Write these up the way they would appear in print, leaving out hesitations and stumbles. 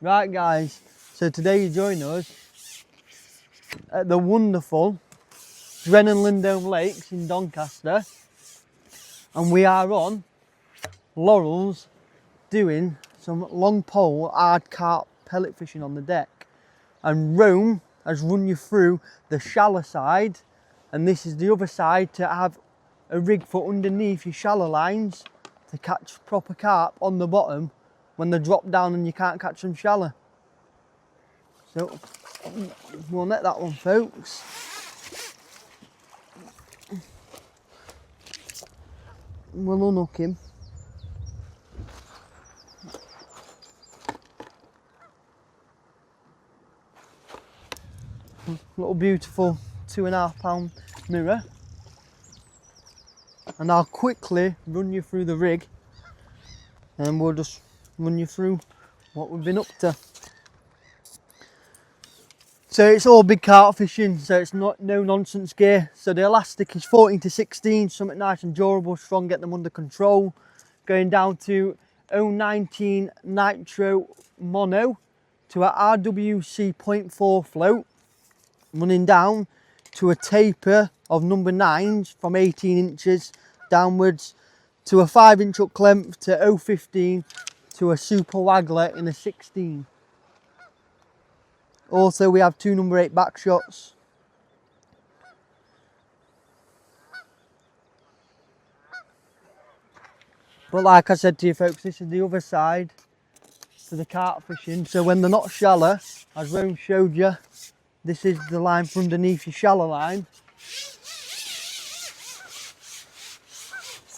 Right guys, so today you join us at the wonderful Drennan Lindome Lakes in Doncaster, and we are on Laurel's doing some long pole hard carp pellet fishing on the deck, and Rome has run you through the shallow side, and this is the other side to have a rig for underneath your shallow lines to catch proper carp on the bottom when they drop down and you can't catch them shallow. So we'll net that one, folks. We'll unhook him. Little beautiful 2.5 pound mirror. And I'll quickly run you through the rig and we'll just run you through what we've been up to. So it's all big carp fishing, so it's not no nonsense gear. So the elastic is 14 to 16, something nice and durable, strong, get them under control. Going down to 019 nitro mono to a RWC 0.4 float, running down to a taper of number 9s from 18 inches downwards to a 5-inch hook length to 0.15 to a super waggler in a 16. Also we have 2 number 8 back shots. But like I said to you folks, this is the other side to the carp fishing. So when they're not shallow, as Rome showed you, this is the line for underneath your shallow line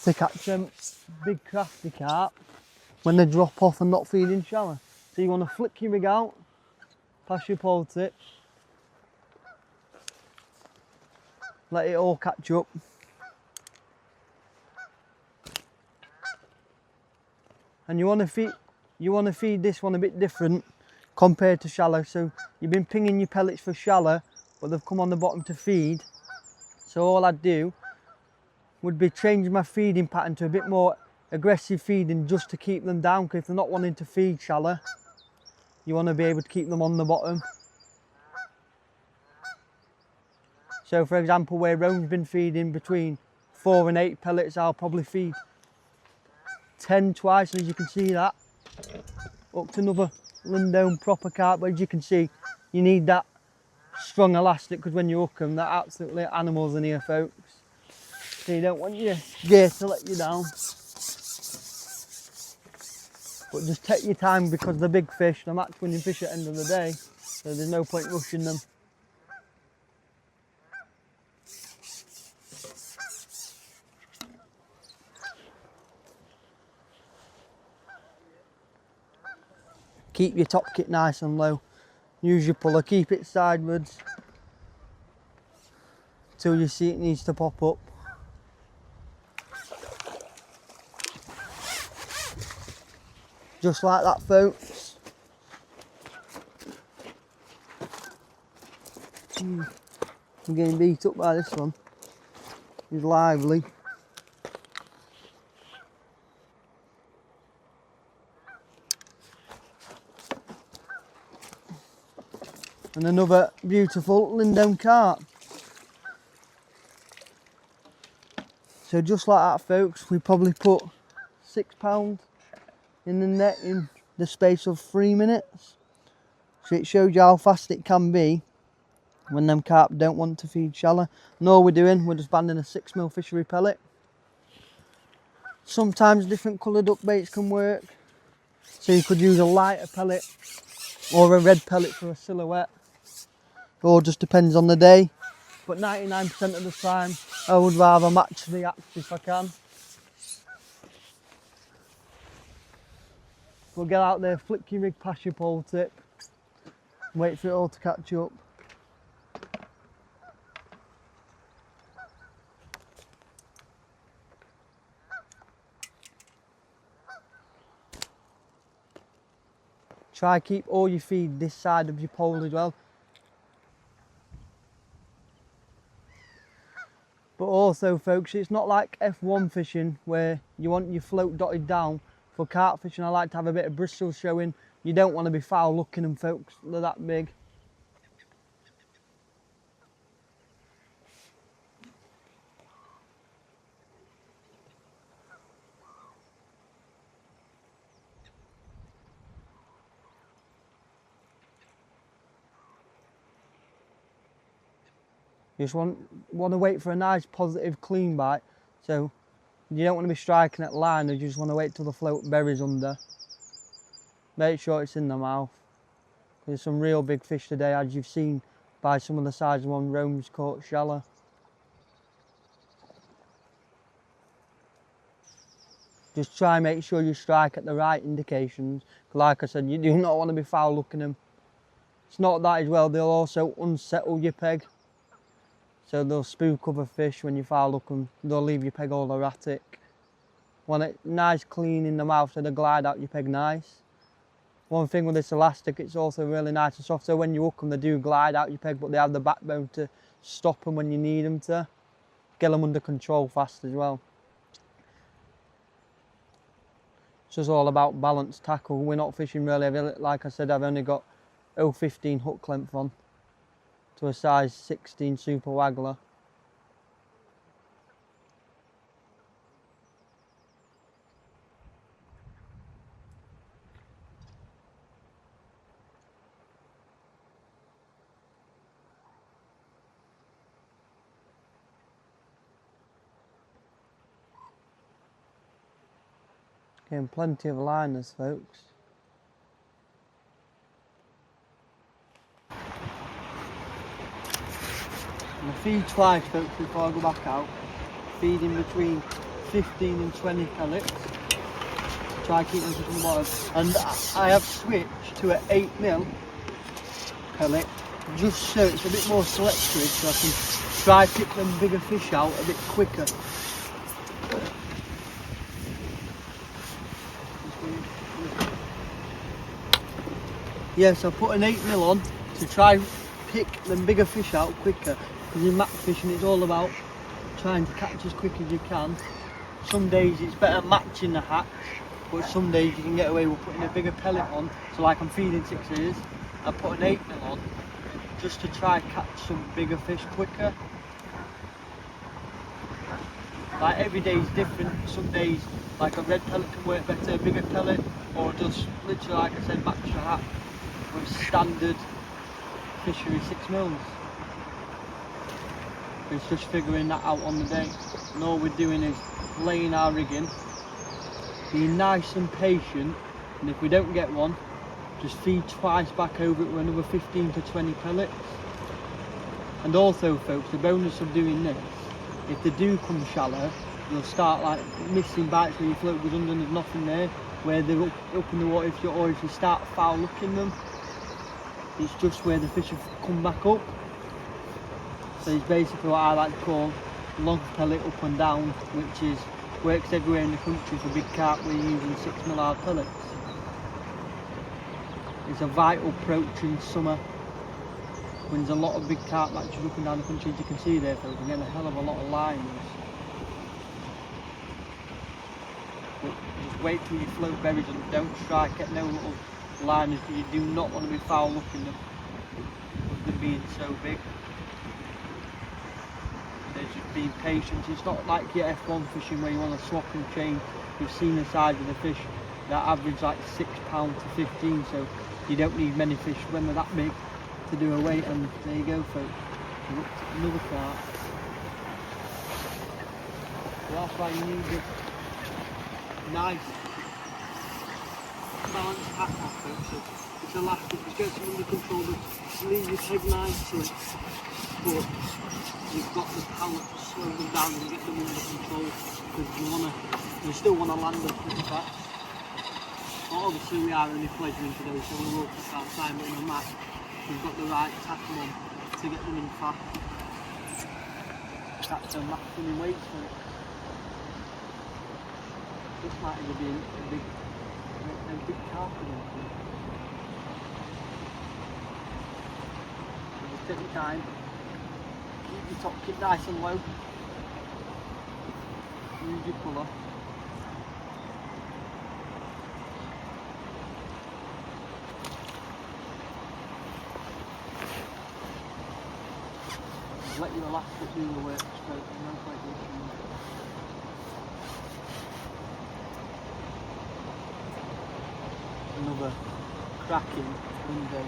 to catch them big crafty carp when they drop off and not feeding shallow. So you want to flick your rig out, pass your pole tip, let it all catch up. And you want to feed this one a bit different compared to shallow. So you've been pinging your pellets for shallow, but they've come on the bottom to feed. So all I'd do would be change my feeding pattern to a bit more aggressive feeding just to keep them down, because if they're not wanting to feed shallow, you want to be able to keep them on the bottom. So for example, where Rome's been feeding between 4 and 8 pellets, I'll probably feed 10 twice, and as you can see that, up to another Lindome proper carp. But as you can see, you need that strong elastic, because when you hook them, they're absolutely animals in here, folks. So you don't want your gear to let you down. But just take your time, because they're big fish, they're match winning fish at the end of the day, so there's no point rushing them. Keep your top kit nice and low. Use your puller, keep it sideways till you see it needs to pop up. Just like that, folks. I'm getting beat up by this one. He's lively. And another beautiful Lindome carp. So just like that, folks, we probably put £6 in the net in the space of 3 minutes. So it shows you how fast it can be when them carp don't want to feed shallow. And all we're doing, we're just banding a 6mm fishery pellet. Sometimes different coloured duck baits can work. So you could use a lighter pellet or a red pellet for a silhouette. It all just depends on the day. But 99% of the time, I would rather match the axe if I can. We'll get out there, flick your rig past your pole tip, wait for it all to catch up. Try keep all your feed this side of your pole as well. But also folks, it's not like F1 fishing where you want your float dotted down. For carp fishing I like to have a bit of bristles showing. You don't want to be foul looking them folks, they're that big. You just want to wait for a nice positive clean bite. So you don't want to be striking at line, you just want to wait till the float buries under. Make sure it's in the mouth. There's some real big fish today, as you've seen by some of the size of one Rome's caught shallow. Just try and make sure you strike at the right indications. Like I said, you do not want to be foul looking them. It's not that as well, they'll also unsettle your peg. So they'll spook other fish when you foul look them. They'll leave your peg all erratic. Want it nice clean in the mouth so they glide out your peg nice. One thing with this elastic, it's also really nice and soft, so when you hook them they do glide out your peg, but they have the backbone to stop them when you need them to. Get them under control fast as well. It's just all about balanced tackle. We're not fishing really heavy. Like I said, I've only got 0.15 hook length on to a size 16 super waggler. Getting plenty of liners, folks. And I feed twice, folks, before I go back out. Feeding between 15 and 20 pellets. Try keep them from the bottom. And I have switched to an 8mm pellet, just so it's a bit more selective, so I can try to pick them bigger fish out a bit quicker. Yes, I put an 8mm on to try pick them bigger fish out quicker. Because in mat fishing it's all about trying to catch as quick as you can. Some days it's better matching the hatch, but some days you can get away with putting a bigger pellet on. So like I'm feeding 6s, I put an 8mm on just to try catch some bigger fish quicker. Like every day is different. Some days like a red pellet can work better, a bigger pellet, or just literally like I said, match the hatch with standard fishery 6mm. It's just figuring that out on the day, and all we're doing is laying our rigging, being nice and patient, and if we don't get one, just feed twice back over it with another 15 to 20 pellets. And also folks, the bonus of doing this, if they do come shallow, you'll start like missing bites where your float goes under and there's nothing there, where they're up in the water, or if you start foul looking them, it's just where the fish have come back up. So it's basically what I like to call long pellet up and down, which is works everywhere in the country for big carp. We're using 6mm hard pellets. It's a vital approach in summer when there's a lot of big carp matches up and down the country. As you can see there, folks, we're getting a hell of a lot of liners. But just wait till your float buries and don't strike at no little liners, because you do not want to be foul looking them with them being so big. There's just being patient. It's not like your F1 fishing where you want to swap and change. You've seen the size of the fish that average like £6 to 15, so you don't need many fish when they're that big to do a weight. And there you go, folks. Look, another carp. So that's why you need this nice balanced hat off, folks. So it's elastic, just gets them under control, but leave your peg nicely, but you've got the power to slow them down and get them under control, because you still want to land them pretty fast. But obviously we are only pleasuring today, so we will take our time, but in the mat we've got the right tackle on to get them in fast. That's the maximum weight for it. This might even be a big carp again. So just take your time, keep your top kit nice and low, Use your puller. Let your elastic do the work straight, no point rushing. Another cracking window.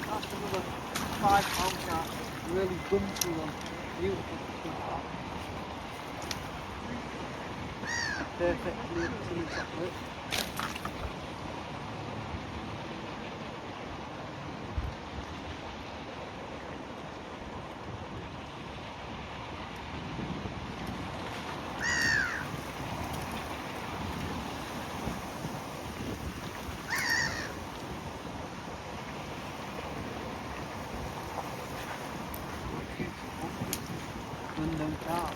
That's another 5 pound carp, really bumpy one, beautiful looking carp. Perfectly up to the chocolate. London carp.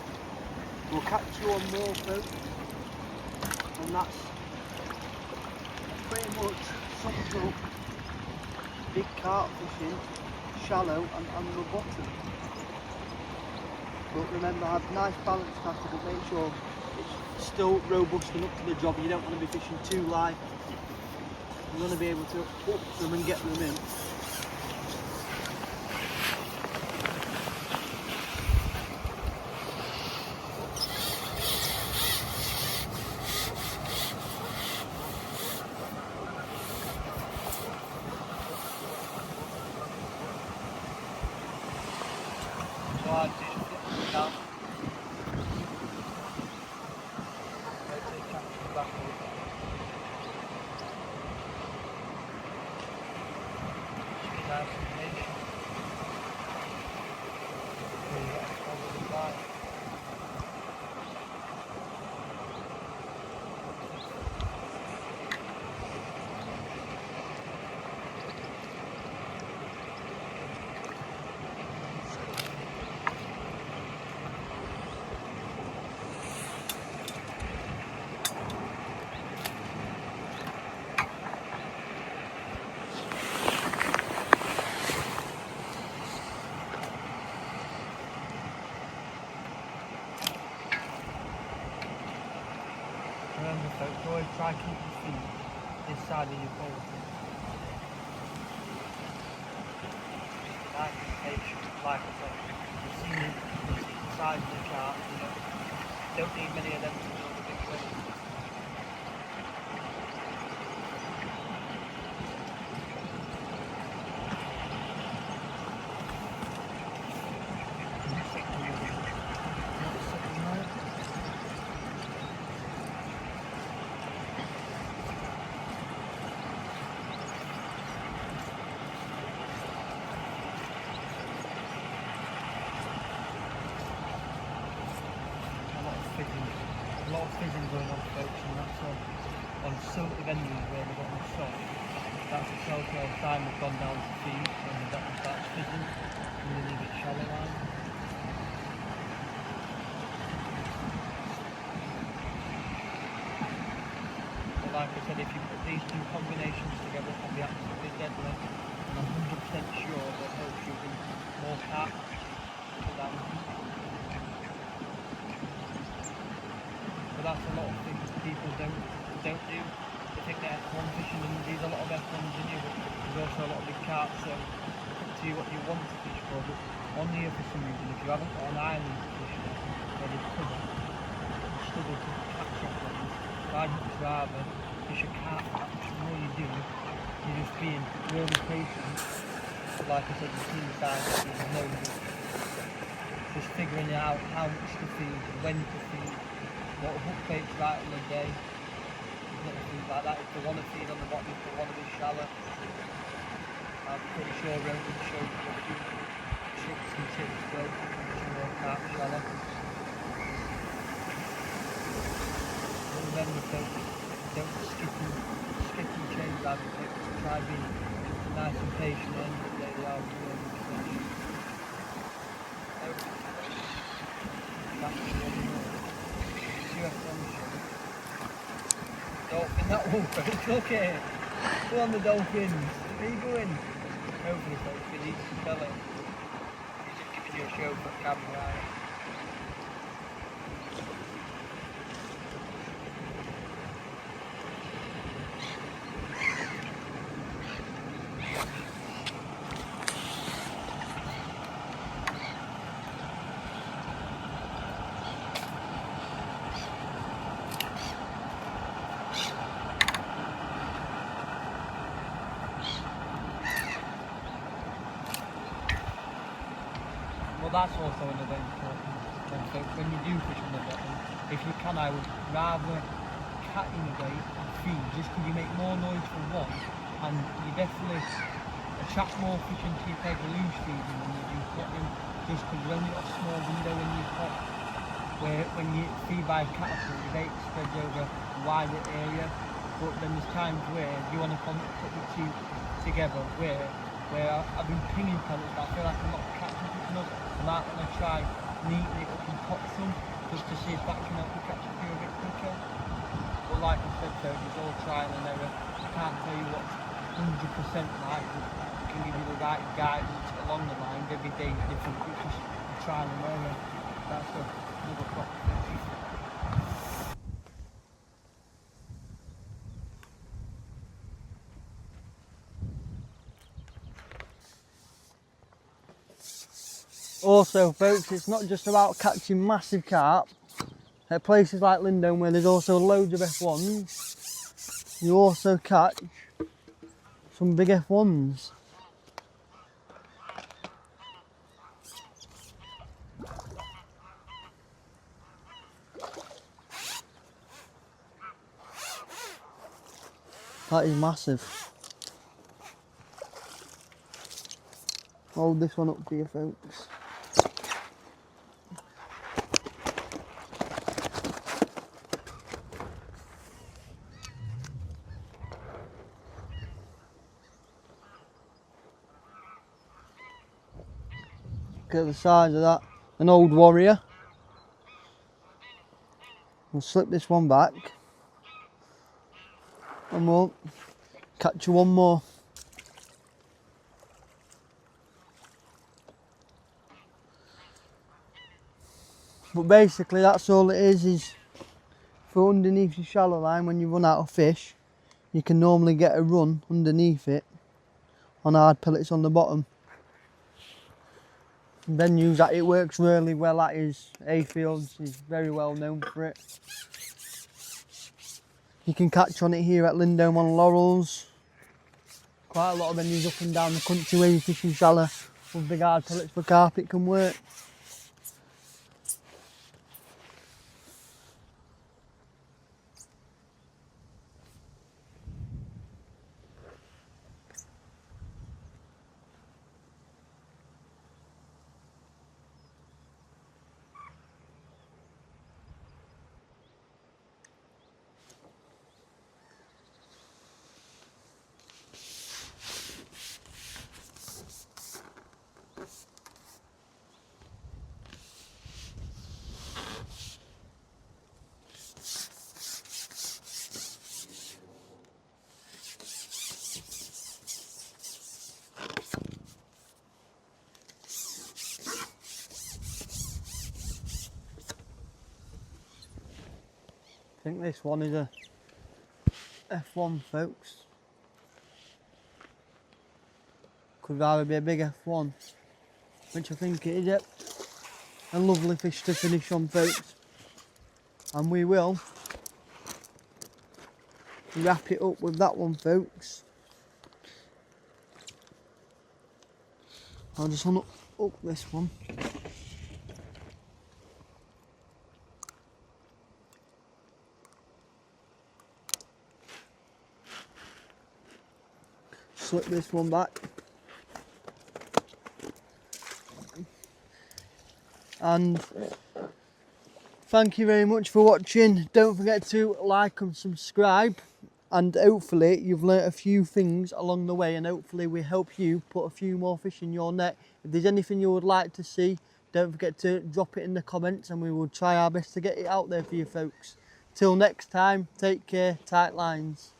We'll catch you on more folks, and that's pretty much sums up big carp fishing, shallow and the bottom. But remember, have nice balance tackle, but make sure it's still robust and up to the job. You don't want to be fishing too light. You want to be able to hook them and get them in. So I did get down. Back over. Nice and patient. Remember folks, always try to keep your feet this side of your boat. Nice and patient, like I said, you see the size of the carp, you know, don't need many of them to build a big wave. A lot of fizzing going on folks, and that's on silty venues where they've got them soft. That's a telltale sign they've gone down to feed and that starts fizzing and they leave it shallow line. But like I said, if you put these two combinations together, it'll be absolutely deadly, and I'm 100% sure that they'll shoot more carp than. But that's a lot of things people don't do. They think they're F1 fishing, and there's a lot of F1s in here, but there's also a lot of big carp, so it's up to you what you want to fish for. But on here, for some reason, if you haven't got an island to fish where there's cover, you struggle to catch off things. So I'd much rather fish a carp catch. The more you do, you're just being really patient like I said, between the sizes, there's no just figuring out how much to feed, when to feed, what hook bait's right on the day, little things like that. If they want to feed on the bottom, if they want to be shallow. I'm pretty sure Rowan will show you what to do. Tricks and tips though, sure carp shallow. But remember folks, don't skip and change rabbit folks. Try being nice and patient, and at the end of the day they are really fish. Dolphin, that one folks, okay. Go on the dolphins. Where are you going? Hopefully folks, we need some pellets. He's just giving you a show for camera, right? Well, that's also another important thing. So when you do fish on the bottom, if you can, I would rather cat in a bait and feed, just because you make more noise for one, and you definitely attract more fish into your peg loose feeding than you do cutting, just because you only got a small window when you cut. Where when you feed by catapult, your bait spreads over a wider area, but then there's times where you want to put the two together, where I've been pinging pellets, but I feel like I'm not catching quick enough. I might want to try neatly up and pop some, just to see if that can help me catch a few a bit quicker. But like I said though, it's all trial and error. I can't tell you what's 100% right, but I can give you the right guidance along the line. Every day is different, it's just a trial and error. That's another proposition. Also folks, it's not just about catching massive carp. At places like Lindome where there's also loads of F1s, you also catch some big F1s. That is massive. Hold this one up for you folks. Look at the size of that. An old warrior. We'll slip this one back and we'll catch you one more. But basically that's all it is for underneath your shallow line. When you run out of fish, you can normally get a run underneath it on hard pellets on the bottom. And then use that, it works really well at his hayfields, he's very well known for it. You can catch on it here at Lindome on Laurels. Quite a lot of venues up and down the country where you're fishing shallow with big hard pellets for carp, it can work. I think this one is a F1 folks. Could rather be a big F1, which I think it is. Yep. A lovely fish to finish on folks. And we will wrap it up with that one folks. I'll just unhook this one. Slip this one back. And thank you very much for watching. Don't forget to like and subscribe, and hopefully you've learnt a few things along the way, and hopefully we help you put a few more fish in your net. If there's anything you would like to see, don't forget to drop it in the comments and we will try our best to get it out there for you folks. Till next time, take care, tight lines.